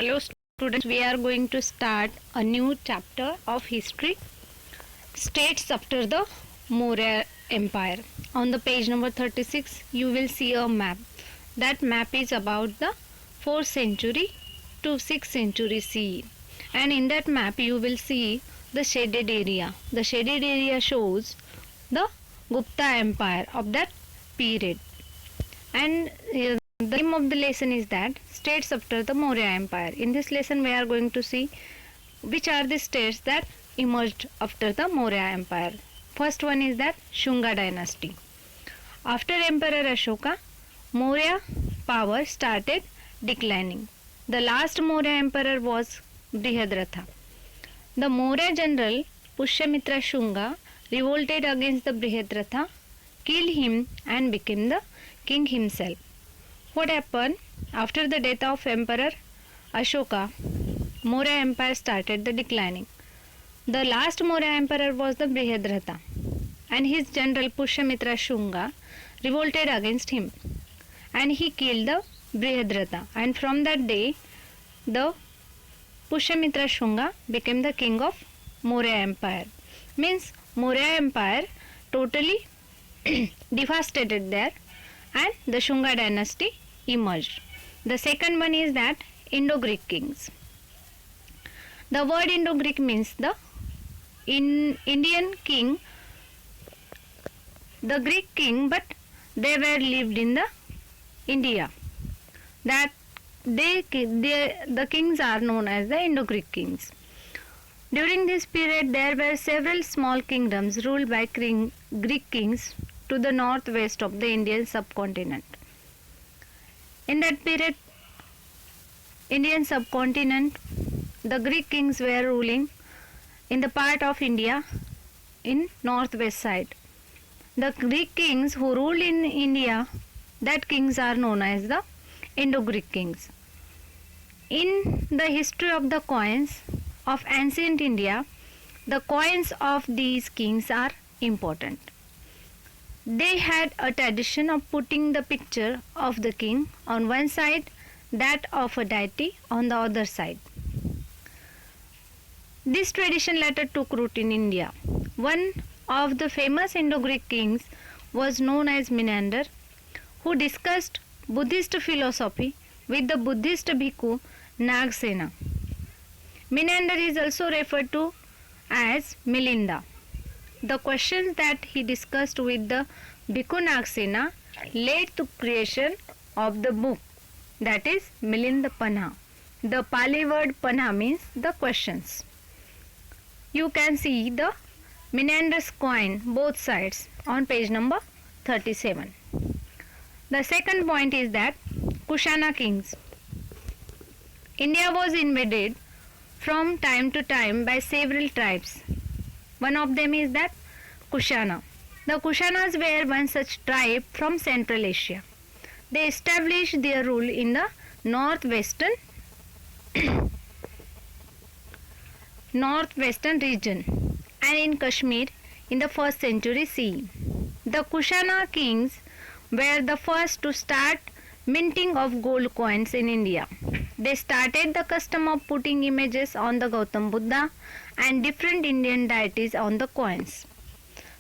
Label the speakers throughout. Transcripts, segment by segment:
Speaker 1: Hello students, we are going to start a new chapter of history, states after the Maurya Empire. On the page number 36, you will see a map. That map is about the 4th century to 6th century CE. And in that map, you will see the shaded area. The shaded area shows the Gupta Empire of that period. And the name of the lesson is that states after the Maurya Empire. In this lesson we are going to see which are the states that emerged after the Maurya Empire. First one is that Shunga dynasty. After Emperor Ashoka, Maurya power started declining. The last Maurya emperor was Brihadratha. The Maurya general Pushyamitra Shunga revolted against the Brihadratha, killed him and became the king himself. What happened? After the death of Emperor Ashoka, Maurya Empire started the declining. The last Maurya emperor was the Brihadratha, and his general Pushyamitra Shunga revolted against him, and he killed the Brihadratha. And from that day, the Pushyamitra Shunga became the king of Maurya Empire. Means Maurya Empire totally devastated there, and the Shunga dynasty emerged. The second one is that Indo-Greek kings. The word Indo-Greek means the Indian king, the Greek king, but they were lived in the India. That the kings are known as the Indo-Greek kings. During this period, there were several small kingdoms ruled by Greek kings to the northwest of the Indian subcontinent. In that period, Indian subcontinent, the Greek kings were ruling in the part of India in northwest side. The Greek kings who ruled in India, that kings are known as the Indo-Greek kings. In the history of the coins of ancient India, the coins of these kings are important. They had a tradition of putting the picture of the king on one side, that of a deity on the other side. This tradition later took root in India. One of the famous Indo-Greek kings was known as Menander, who discussed Buddhist philosophy with the Buddhist bhikkhu Nagasena. Menander is also referred to as Milinda. The questions that he discussed with the bhikkhu Nagasena led to creation of the book, that is Milinda Panha. The Pali word Panha means the questions. You can see the Menander's coin both sides on page number 37. The second point is that Kushana kings. India was invaded from time to time by several tribes. One of them is that Kushana. The Kushanas were one such tribe from Central Asia. They established their rule in the northwestern region and in Kashmir in the 1st century CE. The Kushana kings were the first to start minting of gold coins in India. They started the custom of putting images on the Gautam Buddha and different Indian deities on the coins.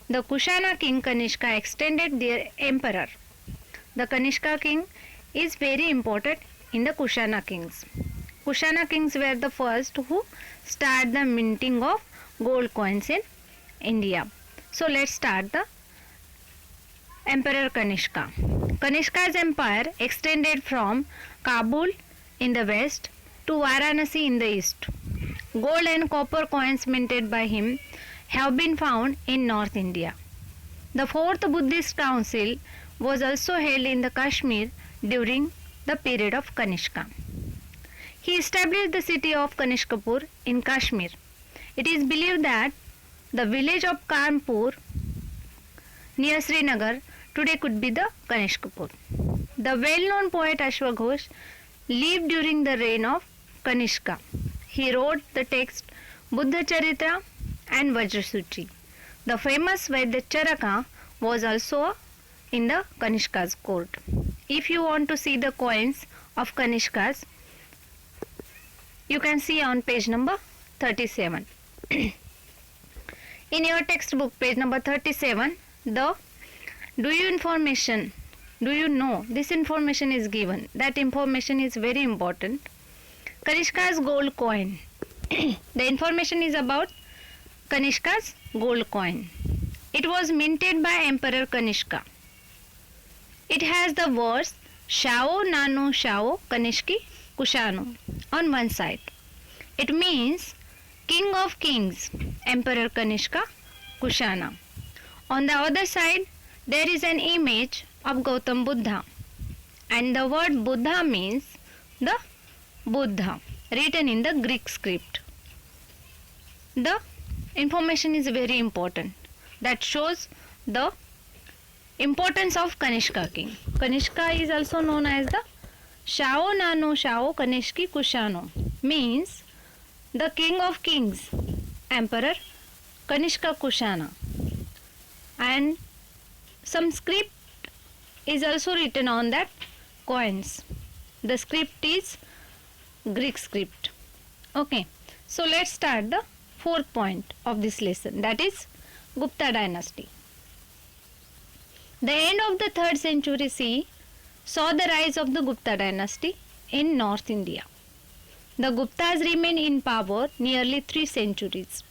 Speaker 1: The Kushana king Kanishka extended their emperor. The Kanishka king is very important in the Kushana kings. Kushana kings were the first who started the minting of gold coins in India. So let's start the Emperor Kanishka. Kanishka's empire extended from Kabul in the west to Varanasi in the east. Gold and copper coins minted by him have been found in North India. The 4th Buddhist Council was also held in the Kashmir during the period of Kanishka. He established the city of Kanishkapur in Kashmir. It is believed that the village of Kanpur near Srinagar today could be the Kanishkapur. The well-known poet Ashwaghosh lived during the reign of Kanishka. He wrote the text Buddha Charitra and Vajrasuchi. The famous Vaidyacharaka was also in the Kanishka's court. If you want to see the coins of Kanishkas, You can see on page number 37. In your textbook, page number 37, do you know this information is given. That information is very important. Kanishka's gold coin. The information is about Kanishka's gold coin. It was minted by Emperor Kanishka. It has the words Shao Nano Shao Kanishki Kushano on one side. It means King of Kings, Emperor Kanishka Kushana. On the other side, there is an image of Gautam Buddha, and the word Buddha means the Buddha, written in the Greek script. The information is very important. That shows the importance of Kanishka king. Kanishka is also known as the Shao Nano Shao Kanishki Kushano, means the king of kings, Emperor Kanishka Kushana. And some script is also written on that coins. The script is Greek script. Okay, so let's start the fourth point of this lesson, that is Gupta dynasty. The end of the 3rd century CE saw the rise of the Gupta dynasty in North India. The Guptas remained in power nearly 3 centuries.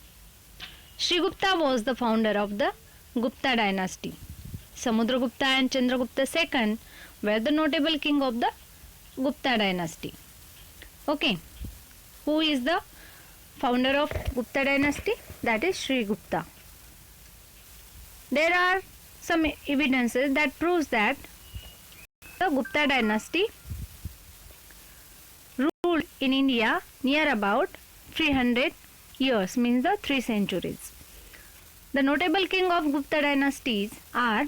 Speaker 1: Shrigupta was the founder of the Gupta dynasty. Samudragupta and Chandragupta II were the notable king of the Gupta dynasty. Okay, who is the founder of Gupta dynasty? That is Shrigupta. There are some evidences that proves that the Gupta dynasty ruled in India near about 300 years, means the 3 centuries. The notable king of Gupta dynasties are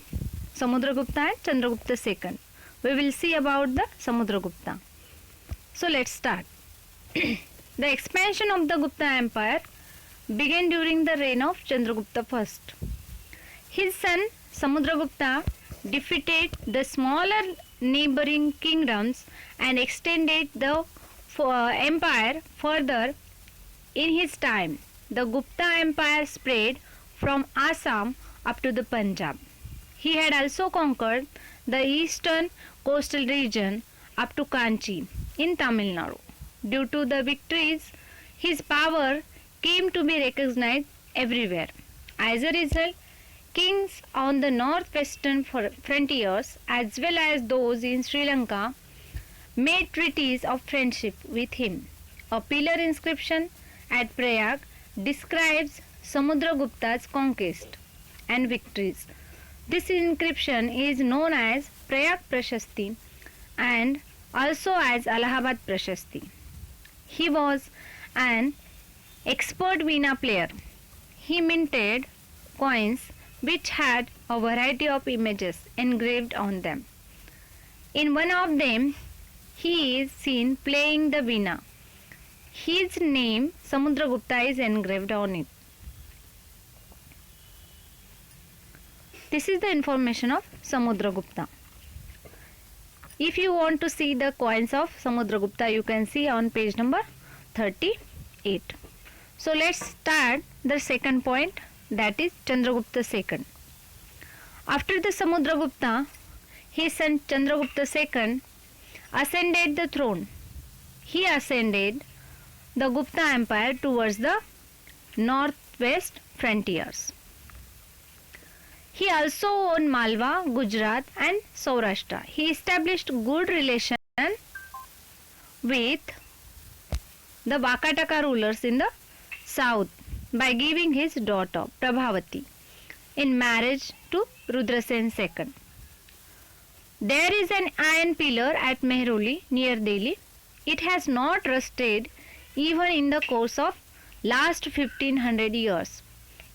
Speaker 1: Samudragupta and Chandragupta II. We will see about the Samudragupta. So let's start. The expansion of the Gupta Empire began during the reign of Chandragupta I. His son Samudragupta defeated the smaller neighboring kingdoms and extended the empire further. In his time, the Gupta Empire spread from Assam up to the Punjab. He had also conquered the eastern coastal region up to Kanchi in Tamil Nadu. Due to the victories, his power came to be recognized everywhere. As a result, kings on the northwestern frontiers as well as those in Sri Lanka made treaties of friendship with him. A pillar inscription at Prayag describes Samudragupta's conquest and victories. This inscription is known as Prayag Prashasti and also as Allahabad Prashasti. He was an expert veena player. He minted coins which had a variety of images engraved on them. In one of them, he is seen playing the veena. His name Samudragupta is engraved on it. This is the information of Samudragupta. If you want to see the coins of Samudragupta, you can see on page number 38. So let's start the second point, that is Chandragupta II. After the Samudragupta, his son Chandragupta II ascended the throne. He ascended the Gupta Empire towards the northwest frontiers. He also owned Malwa, Gujarat and Saurashtra. He established good relations with the Vakataka rulers in the south by giving his daughter Prabhavati in marriage to Rudrasen II. There is an iron pillar at Mehroli near Delhi. It has not rusted even in the course of last 1500 years.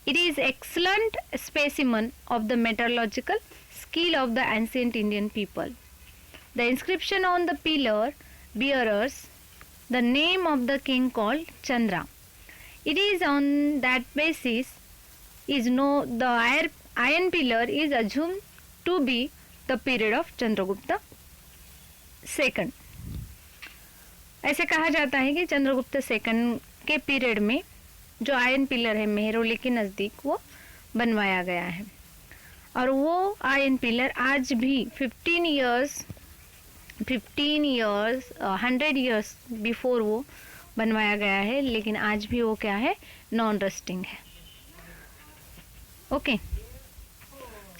Speaker 1: It is excellent specimen of the metallurgical skill of the ancient Indian people. The inscription on the pillar bears the name of the king called Chandra. It is on that basis the iron pillar is assumed to be the period of Chandragupta II. ऐसे कहा जाता है कि Chandragupta second के period में जो iron pillar है मेहरौली के नज़दीक वो बनवाया गया है, और वो आयरन पिलर आज भी 100 इयर्स बिफोर वो बनवाया गया है, लेकिन आज भी वो क्या है, नॉन रस्टिंग है. Okay,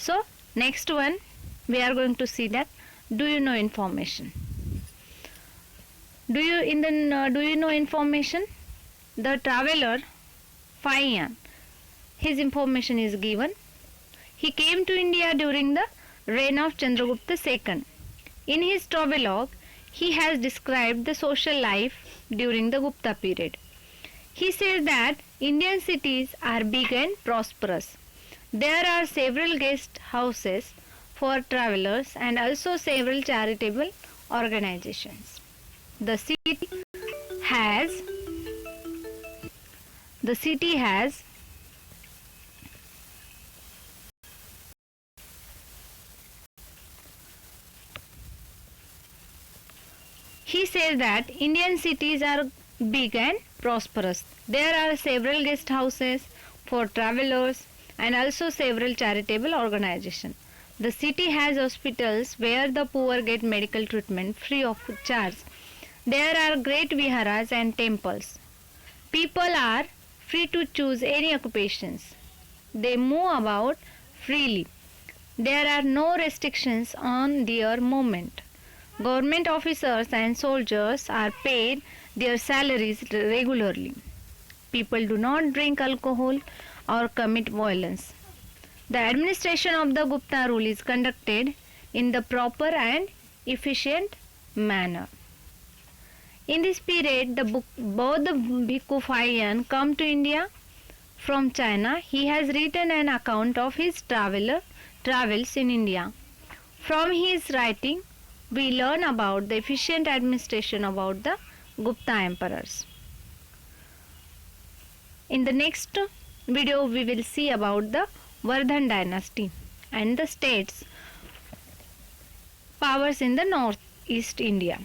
Speaker 1: so next one we are going to see that do you know information. Do you know information? The traveler Fayan, his information is given. He came to India during the reign of Chandragupta II. In his travelogue, he has described the social life during the Gupta period. He says that Indian cities are big and prosperous. There are several guest houses for travelers and also several charitable organizations. The city has He says that Indian cities are big and prosperous. There are several guest houses for travelers and also several charitable organizations. The city has hospitals where the poor get medical treatment free of charge. There are great viharas and temples. People are free to choose any occupations. They move about freely. There are no restrictions on their movement. Government officers and soldiers are paid their salaries regularly. People do not drink alcohol or commit violence. The administration of the Gupta rule is conducted in the proper and efficient manner. In this period, both the Bhikkhu Phayan come to India from China. He has written an account of his travels in India. From his writing, we learn about the efficient administration about the Gupta emperors. In the next video, we will see about the Vardhan dynasty and the states powers in the northeast India.